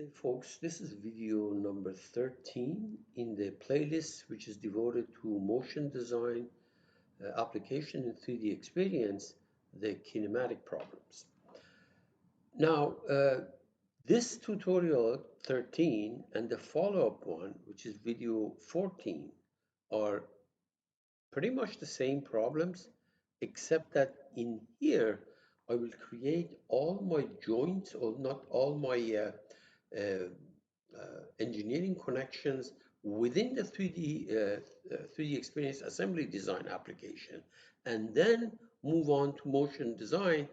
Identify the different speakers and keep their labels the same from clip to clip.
Speaker 1: Okay, folks, this is video number 13 in the playlist, which is devoted to motion design application in 3D experience, the kinematic problems. Now, this tutorial 13 and the follow-up one, which is video 14, are pretty much the same problems, except that in here, I will create all my joints, or not all my engineering connections within the 3D experience assembly design application, and then move on to motion design,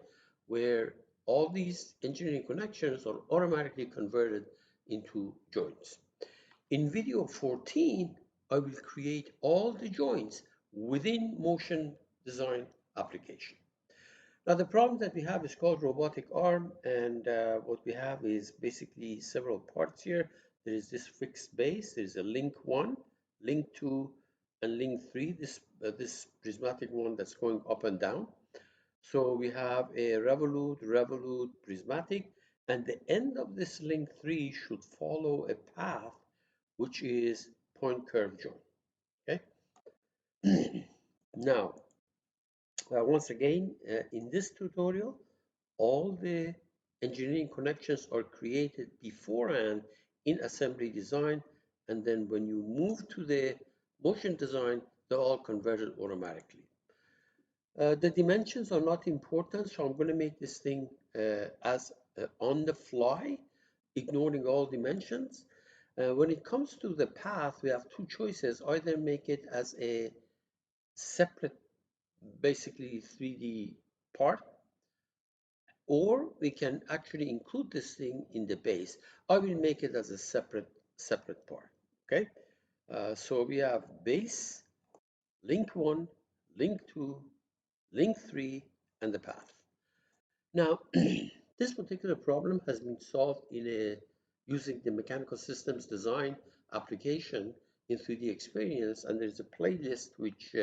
Speaker 1: where all these engineering connections are automatically converted into joints. In video 14, I will create all the joints within motion design application. Now, the problem that we have is called robotic arm, and what we have is basically several parts here. There is this fixed base, there is a link 1, link 2, and link 3, this prismatic one that's going up and down. So we have a revolute, prismatic, and the end of this link 3 should follow a path which is point curve joint. Okay. Now, once again, in this tutorial, all the engineering connections are created beforehand in assembly design, and then when you move to the motion design, they're all converted automatically. The dimensions are not important, so I'm going to make this thing as on the fly, ignoring all dimensions. When it comes to the path, we have two choices. Either make it as a separate, basically 3D part, or we can actually include this thing in the base. I will make it as a separate part. Okay, so we have base, link 1, link 2, link 3, and the path. Now, this particular problem has been solved using the mechanical systems design application in 3D Experience, and there's a playlist which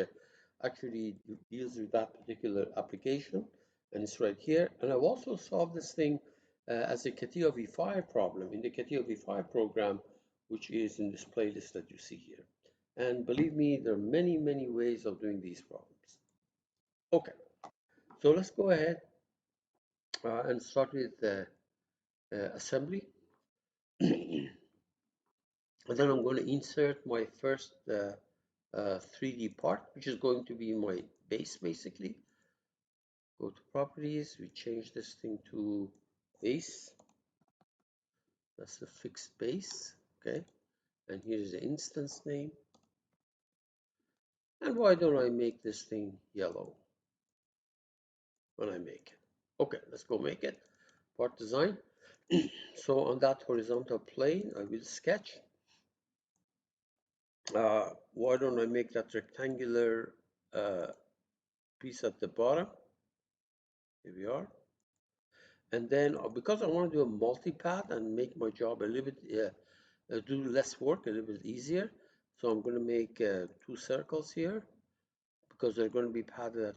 Speaker 1: actually deals with that particular application, and it's right here. And I've also solved this thing as a CATIA V5 problem in the CATIA V5 program, which is in this playlist that you see here. And believe me, there are many, many ways of doing these problems. Okay, so let's go ahead and start with the assembly. And then I'm going to insert my first 3D part, which is going to be my base, basically. Go to properties, we change this thing to base. That's the fixed base, okay? And here's the instance name. And why don't I make this thing yellow when I make it? Okay, let's go make it. Part design. So on that horizontal plane, I will sketch. Why don't I make that rectangular piece at the bottom? Here we are. And then because I want to do a multi-path and make my job a little bit, do less work, a little bit easier. So I'm going to make 2 circles here because they're going to be padded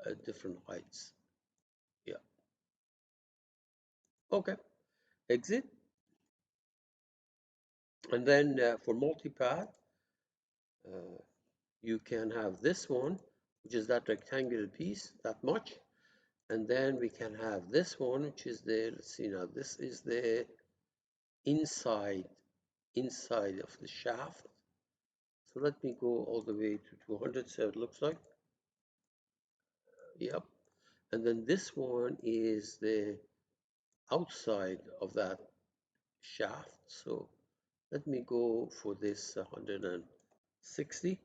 Speaker 1: at different heights. Yeah. Okay. Exit. And then for multi-path, you can have this one, which is that rectangular piece, that much. And then we can have this one, which is the, let's see now, this is the inside of the shaft. So let me go all the way to 200, so it looks like. Yep. And then this one is the outside of that shaft. So let me go for this 160.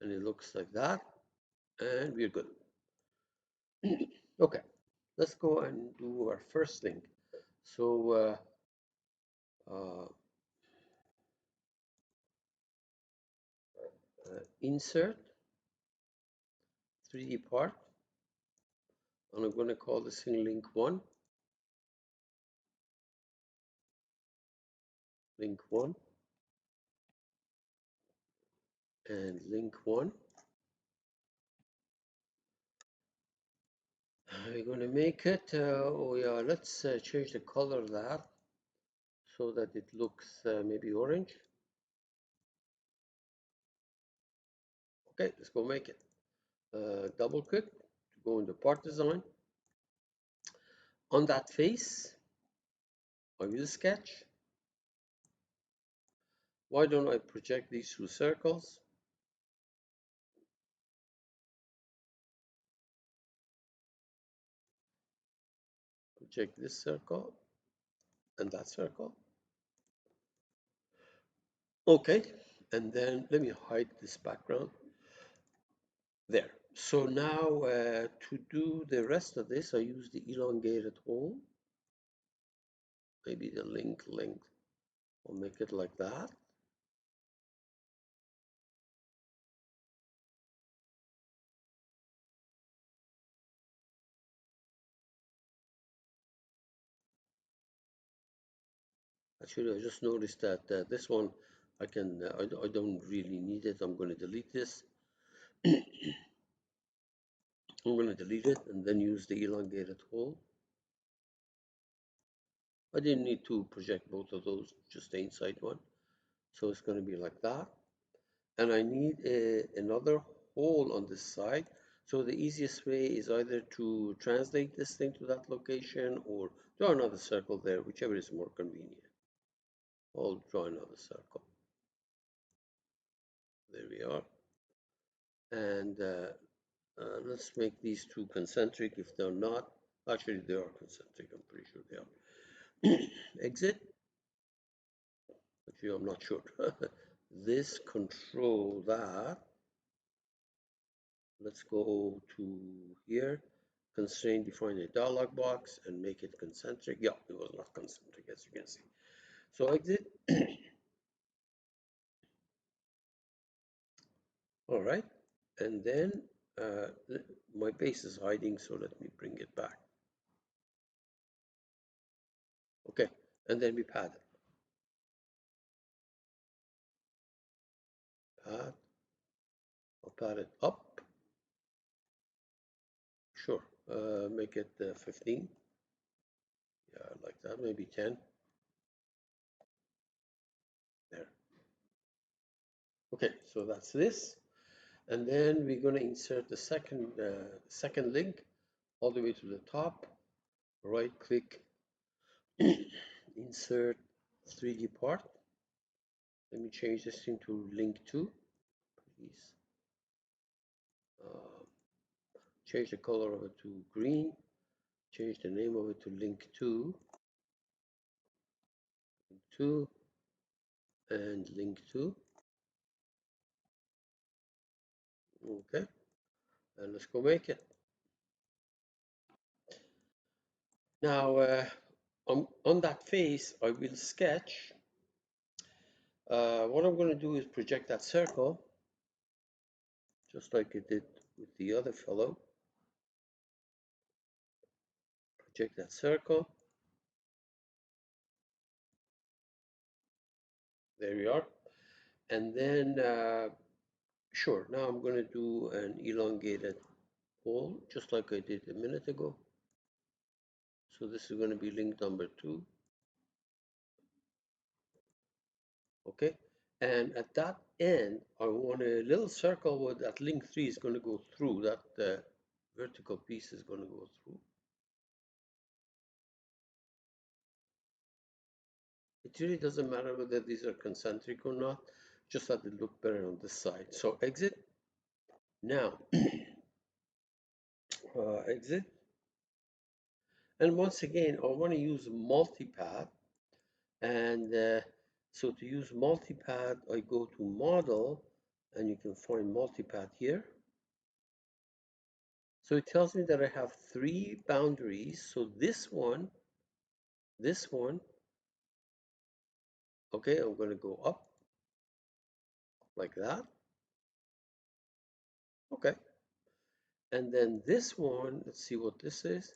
Speaker 1: And it looks like that. And we're good. Okay, let's go and do our first thing. So insert 3D part, and I'm going to call this thing link 1. Link 1 and link 1. We're going to make it, oh yeah, let's change the color of that so that it looks maybe orange. Okay, let's go make it. Double click to go into part design. On that face, I will sketch. Why don't I project these through circles? Project this circle and that circle. Okay, and then let me hide this background. There. So now to do the rest of this, I use the elongated hole. Maybe the link length. I'll make it like that. Actually, I just noticed that this one, I don't really need it. I'm going to delete this. I'm going to delete it and then use the elongated hole. I didn't need to project both of those, just the inside one. So it's going to be like that. And I need another hole on this side. So the easiest way is either to translate this thing to that location or draw another circle there, whichever is more convenient. I'll draw another circle. There we are. And let's make these two concentric if they're not. Actually, they are concentric. I'm pretty sure they are. Exit. Actually, I'm not sure. This control that. Let's go to here. Constraint, define a dialog box and make it concentric. Yeah, it was not concentric as you can see. So exit. All right. And then my base is hiding, so let me bring it back. Okay. And then we pad it. Pad. I'll pad it up. Sure. Make it 15. Yeah, like that. Maybe 10. There. Okay. So that's this. And then we're going to insert the second link all the way to the top. Right click, insert 3D part. Let me change this thing to link to, please. Change the color of it to green. Change the name of it to link to, and link to. Okay, and let's go make it. Now, on that face, I will sketch. What I'm going to do is project that circle, just like I did with the other fellow. Project that circle. There we are. And then, sure, now I'm going to do an elongated hole, just like I did a minute ago. So this is going to be link number 2. Okay. And at that end, I want a little circle where that link 3 is going to go through, that vertical piece is going to go through. It really doesn't matter whether these are concentric or not, just that they look better on this side. So exit. Now, exit. And once again, I want to use multipath. And so to use multipath, I go to model, and you can find multipath here. So it tells me that I have 3 boundaries. So this one, okay, I'm going to go up like that. Okay. And then this one, let's see what this is.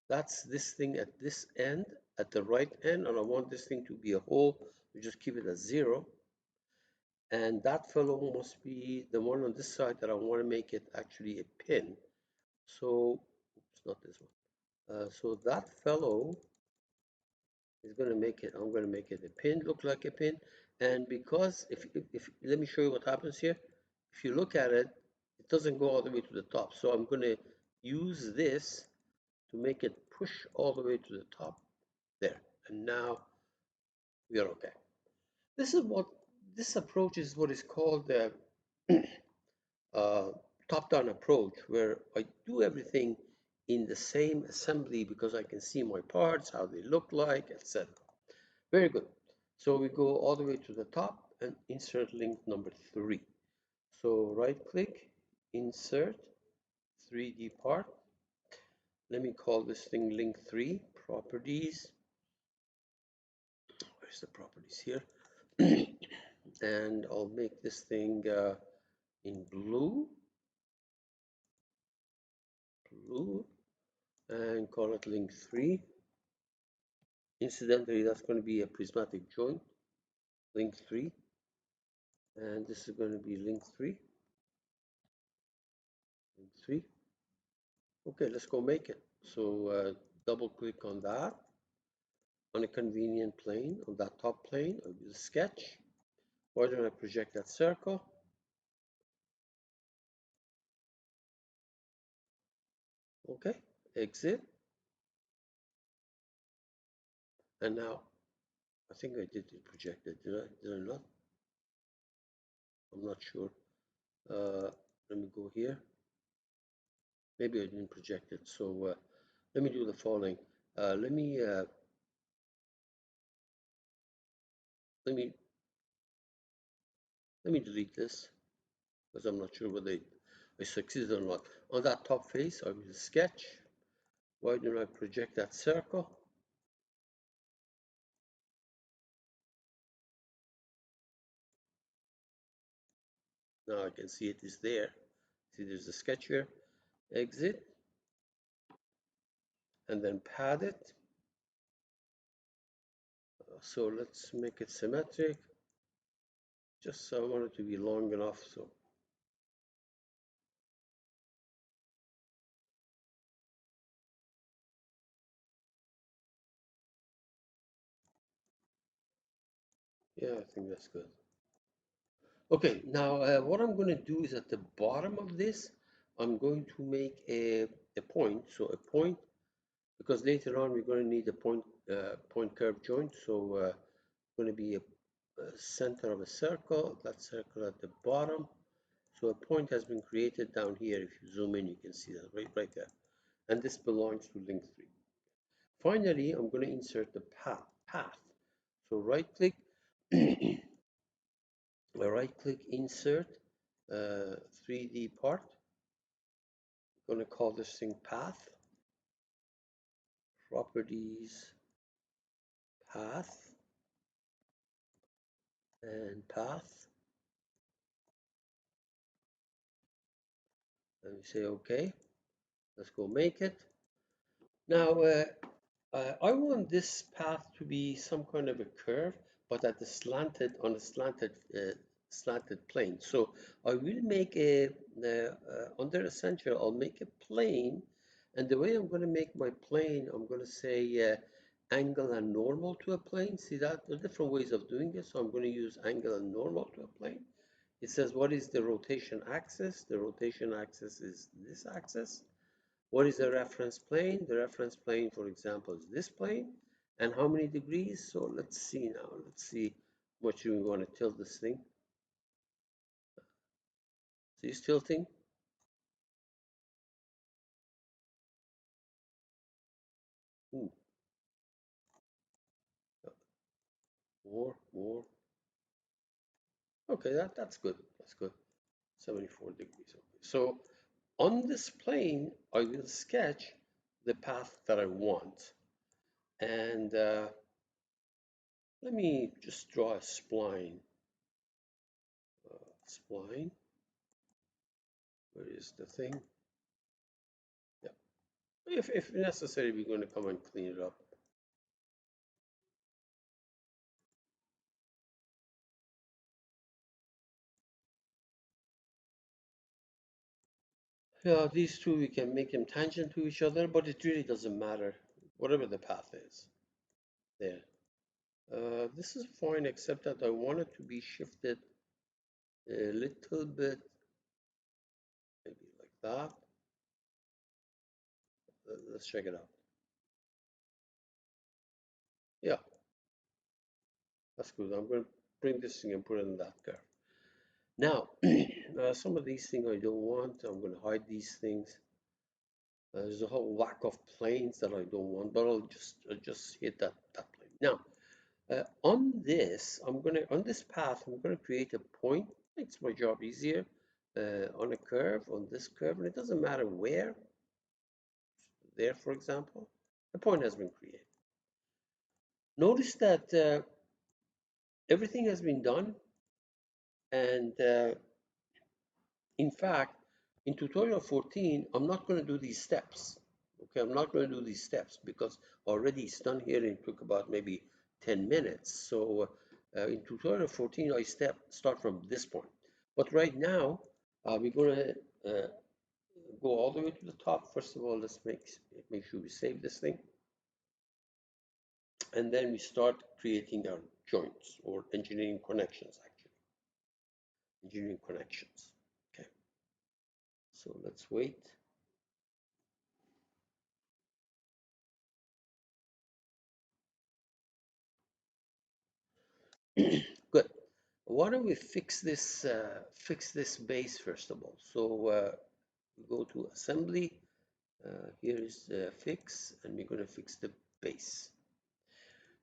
Speaker 1: That's this thing at this end, at the right end, and I want this thing to be a hole. We just keep it at 0. And that fellow must be the one on this side that I want to make it actually a pin. So, oops, It's not this one. So that fellow is going to make it, I'm going to make it a pin, look like a pin. And because if let me show you what happens here. If you look at it, it doesn't go all the way to the top. So I'm going to use this to make it push all the way to the top there. And now we are okay. This is what this approach is what is called the uh, top-down approach, where I do everything in the same assembly because I can see my parts, how they look like, etc. Very good. So we go all the way to the top and insert link number 3. So right click, insert 3D part. Let me call this thing link 3, properties. Where's the properties here? And I'll make this thing in blue, and call it link 3. Incidentally, that's going to be a prismatic joint, link 3. And this is going to be link 3, link 3. Okay, let's go make it. So double click on that, on a convenient plane, on that top plane, I will sketch. Why don't I project that circle? Okay, exit. And now, I think I did it projected, did I not? I'm not sure. Let me go here. Maybe I didn't project it. So let me do the following. Let me delete this because I'm not sure whether I succeeded or not. On that top face, I will sketch. Why don't I project that circle? Now I can see it is there. See, there's a sketch here. Exit, and then pad it. So let's make it symmetric. Just so I want it to be long enough. So yeah, I think that's good. Okay, now what I'm going to do is at the bottom of this, I'm going to make a point. So a point, because later on we're going to need a point curve joint. So going to be a center of a circle, that circle at the bottom. So a point has been created down here. If you zoom in, you can see that right there. And this belongs to link 3. Finally, I'm going to insert the path. So right click, insert 3D part. I'm going to call this thing path, properties, path, and path. And we say okay. Let's go make it. Now I want this path to be some kind of a curve, but at the slanted plane. So I will make under essential, I'll make a plane, and the way I'm going to make my plane, I'm going to say angle and normal to a plane. See that? There are different ways of doing this, so I'm going to use angle and normal to a plane. It says what is the rotation axis? The rotation axis is this axis. What is the reference plane? The reference plane, for example, is this plane. And how many degrees? So let's see now. Let's see what you want to tilt this thing. See it's tilting? Ooh. More. Okay, that's good. That's good. 74 degrees. Okay. So on this plane, I will sketch the path that I want. And let me just draw a spline. Spline. Where is the thing? Yeah. If necessary, we're going to come and clean it up. Yeah, these two, we can make them tangent to each other, but it really doesn't matter, whatever the path is there. This is fine, except that I want it to be shifted a little bit, maybe like that. Let's check it out. Yeah, that's good. I'm going to bring this thing and put it in that curve. Now, some of these things I don't want. I'm going to hide these things. There's a whole whack of planes that I don't want, but I'll just hit that plane. Now, on this path, I'm gonna create a point. Makes my job easier on a curve, on this curve, and it doesn't matter where. There, for example, the point has been created. Notice that everything has been done, and in fact, in tutorial 14, I'm not going to do these steps. Okay, I'm not going to do these steps because already it's done here and it took about maybe 10 minutes. So in tutorial 14, I start from this point. But right now, we're going to go all the way to the top. First of all, let's make sure we save this thing. And then we start creating our joints or engineering connections, actually. Engineering connections. Okay, so let's wait. Good. Why don't we fix this base first of all? So we go to assembly. Here is fix, and we're going to fix the base.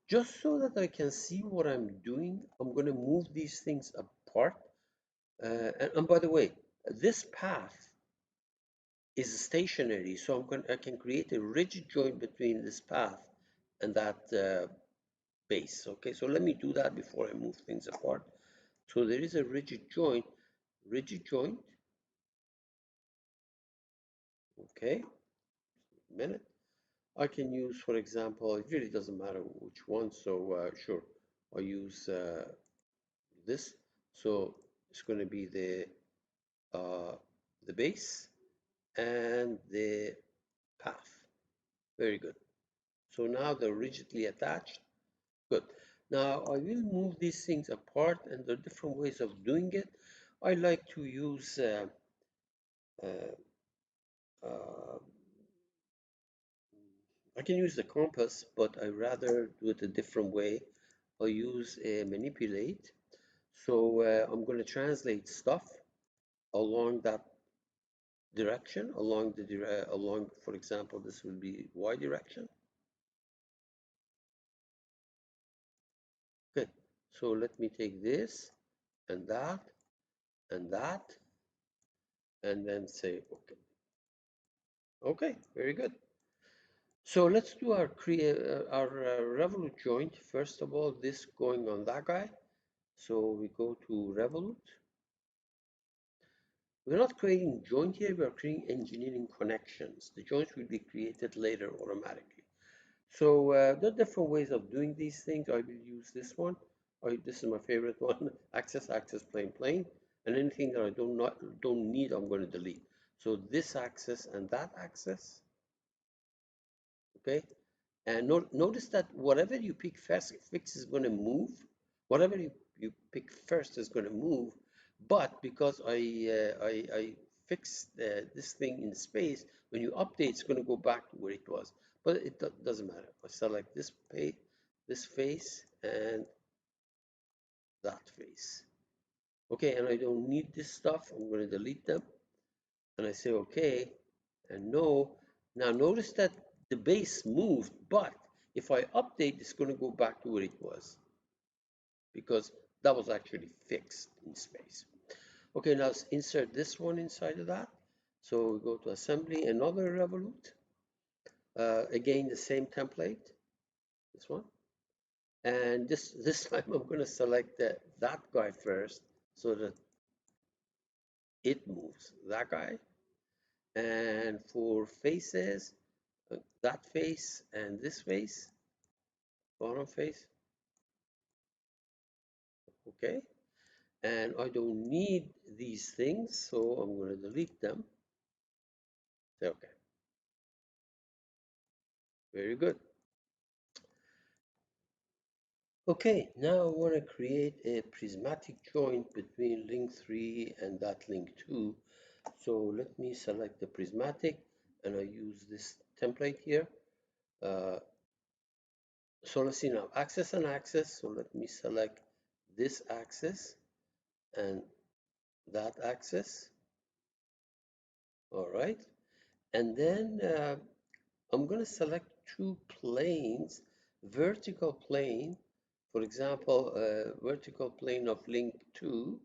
Speaker 1: Just so that I can see what I'm doing, I'm going to move these things apart. And by the way, this path is stationary, so I can create a rigid joint between this path and that base. Okay, so let me do that before I move things apart. So there is a rigid joint. Okay, a minute. I can use, for example, it really doesn't matter which one. So sure, I use this. So it's going to be the base and the path. Very good. So now they're rigidly attached. Good. Now I will move these things apart, and there are different ways of doing it. I like to use uh, uh, I can use the compass, but I rather do it a different way. I use a manipulate. So I'm going to translate stuff along that direction, along, for example, this will be y direction. Good. So let me take this and that and that, and then say okay. Okay, very good. So let's do our Revolute joint. First of all, this going on that guy. So we go to Revolute. We're not creating joint here, we're creating engineering connections. The joints will be created later automatically. So there are different ways of doing these things. I will use this one. This is my favorite one, axis, plane, plane. And anything that I don't need, I'm going to delete. So this axis and that axis, okay? And notice that whatever you pick first, fix is going to move. Whatever you pick first is going to move. But because I fixed this thing in space, when you update, it's going to go back to where it was. But it doesn't matter. I select this face, and that face. Okay, and I don't need this stuff. I'm going to delete them. And I say okay, and no. Now notice that the base moved, but if I update, it's going to go back to where it was because that was actually fixed in space. Okay, now let's insert this one inside of that. So we go to assembly, another revolute. Again, the same template, this one. And this time I'm going to select that guy first so that it moves, that guy. And for faces, that face and this face, bottom face, okay. And I don't need these things, so I'm going to delete them. Say okay. Very good. Okay, now I want to create a prismatic joint between link 3 and that link 2. So let me select the prismatic, and I use this template here. So let's see now, axis and axis. So let me select this axis and that axis. All right. And then I'm going to select two planes, vertical plane, for example, vertical plane of link 2,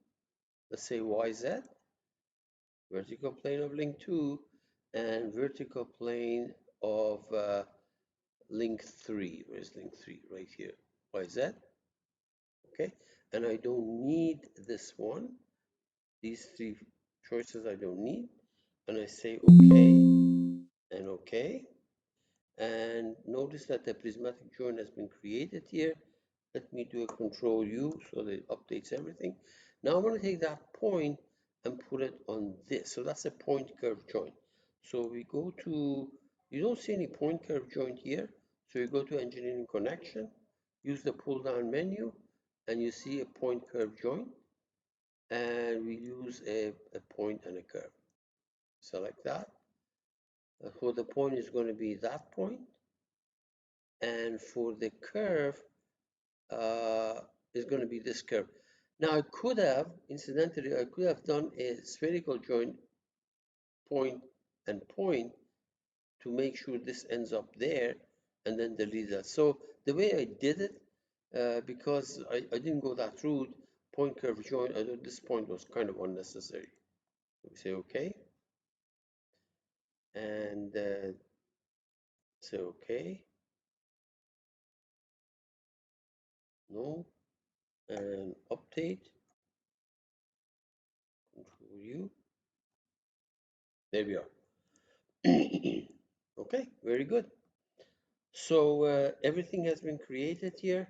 Speaker 1: let's say YZ, vertical plane of link 2, and vertical plane of link 3. Where's link 3? Right here, YZ. Okay, and I don't need this one. These three choices I don't need, and I say okay and okay. And notice that the prismatic joint has been created here. Let me do a control U so that it updates everything. Now I'm going to take that point and put it on this. So that's a point curve joint. So we go to, you don't see any point curve joint here. So you go to engineering connection, use the pull down menu, and you see a point curve joint. And we use a point and a curve. Select that. For the point is going to be that point. And for the curve, is going to be this curve. Now I could have, incidentally, I could have done a spherical joint point and point to make sure this ends up there and then delete that. So the way I did it, because I didn't go that route, point curve joint, I thought this point was kind of unnecessary. We say okay, and say okay, no, and update, control U. There we are. Okay, very good. So everything has been created here.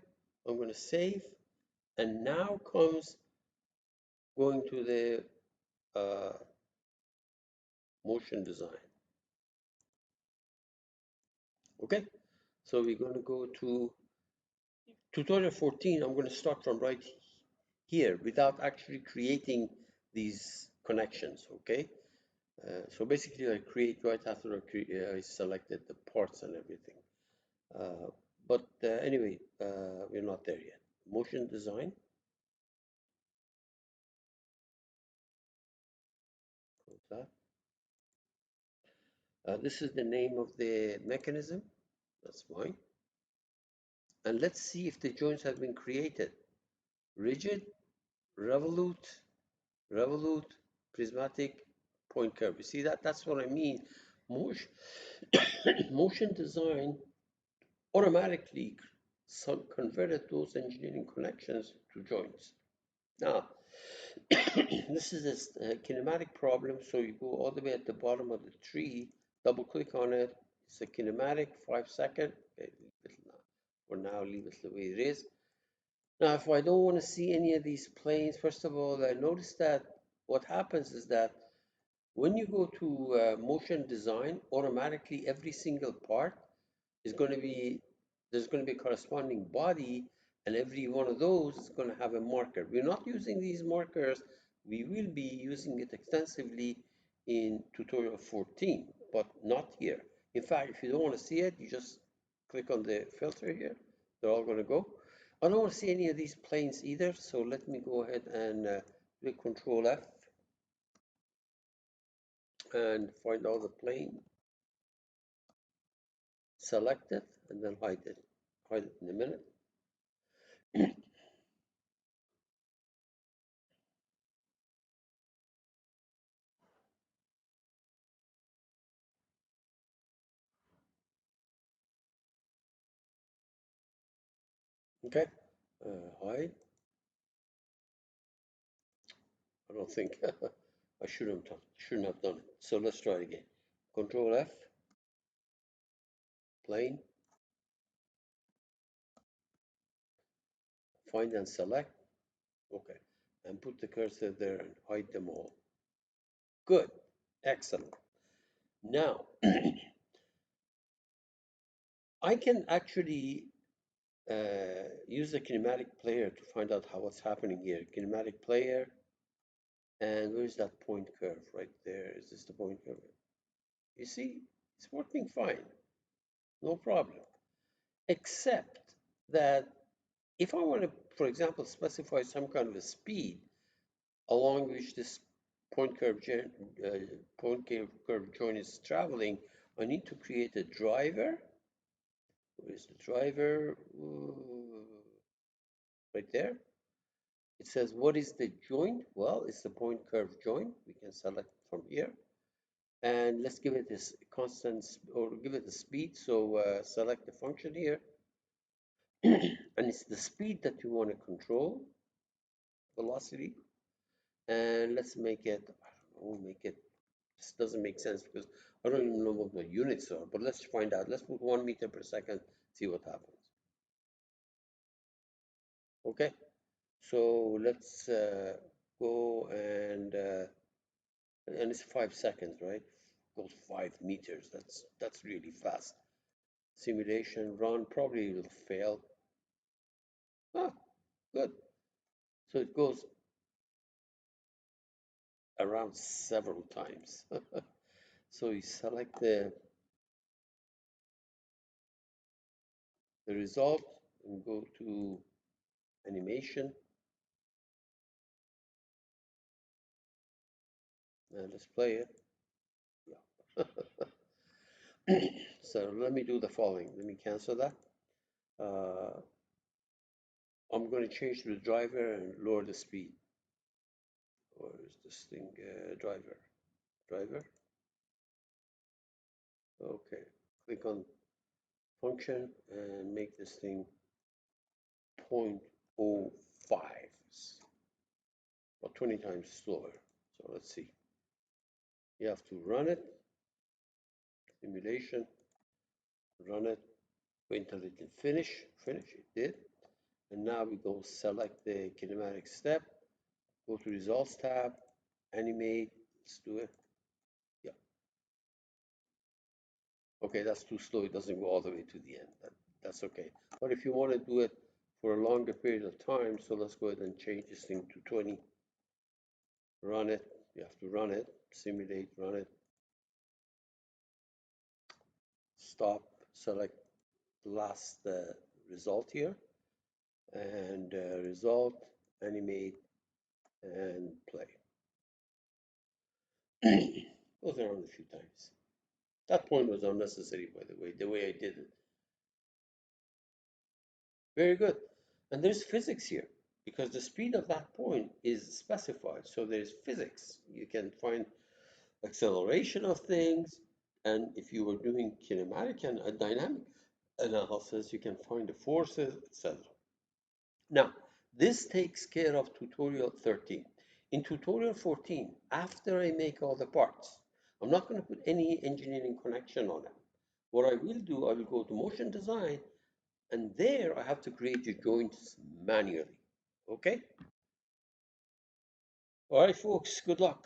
Speaker 1: I'm going to save, and now comes going to the motion design. Okay, so we're going to go to tutorial 14. I'm going to start from right here without actually creating these connections. Okay, so basically I create right after I selected the parts and everything. But anyway, we're not there yet. Motion design. Close that. This is the name of the mechanism. That's fine. And let's see if the joints have been created. Rigid, revolute, revolute, prismatic, point curve. You see that? That's what I mean. Motion, motion design automatically converted those engineering connections to joints. Now, this is a kinematic problem. So you go all the way at the bottom of the tree, double click on it. It's a kinematic, 5 second. Okay, for now, leave it the way it is. Now, if I don't want to see any of these planes, first of all, notice that what happens is that when you go to motion design, automatically every single part is going to be, there's going to be a corresponding body, and every one of those is going to have a marker. We're not using these markers. We will be using it extensively in tutorial 14, but not here. In fact, if you don't want to see it, you just click on the filter here. They're all going to go. I don't want to see any of these planes either, so let me go ahead and click Control F and find all the plane, select it, and then hide it. Hide it in a minute. Okay, hide. I don't think I shouldn't have done it. So let's try it again. Control F, plane, find and select. Okay, and put the cursor there and hide them all. Good, excellent. Now, I can actually use the kinematic player to find out what's happening here. Kinematic player, and where's that point curve right there? Is this the point curve? You see, it's working fine, no problem. Except that if I want to, for example, specify some kind of a speed along which this point curve, curve joint is traveling, I need to create a driver. Where's the driver? Right there. It says, what is the joint? Well, it's the point curve joint. We can select from here. And let's give it this constant, or give it the speed. So select the function here. And it's the speed that you want to control, velocity. And let's make it, I don't know, make it, this doesn't make sense because I don't even know what the units are, but let's find out. Let's put 1 meter per second, see what happens. Okay, so let's go and it's 5 seconds, right? Goes 5 meters. That's really fast. Simulation run probably will fail. Ah, good. So it goes around several times. So you select the result and go to animation. And let's play it. Yeah. So let me do the following. Let me cancel that. I'm going to change to the driver and lower the speed. Where is this thing? Driver. Driver. Okay. Click on function and make this thing 0.05, or 20 times slower. So let's see. You have to run it, simulation, run it, wait until it can finish. Finish, it did. And now we go select the kinematic step, go to results tab, animate, let's do it. Yeah. Okay, that's too slow. It doesn't go all the way to the end. That's okay. But if you want to do it for a longer period of time, so let's go ahead and change this thing to 20. Run it. You have to run it, simulate, run it, stop, select the last result here, and result, animate, and play. Goes around a few times. That point was unnecessary, by the way I did it. Very good. And there's physics here because the speed of that point is specified. So there's physics. You can find acceleration of things. And if you were doing kinematic and dynamic analysis, you can find the forces, etc. Now, this takes care of tutorial 13. In tutorial 14, after I make all the parts, I'm not going to put any engineering connection on it. What I will do, I will go to motion design, and there I have to create the joints manually. Okay? All right, folks, good luck.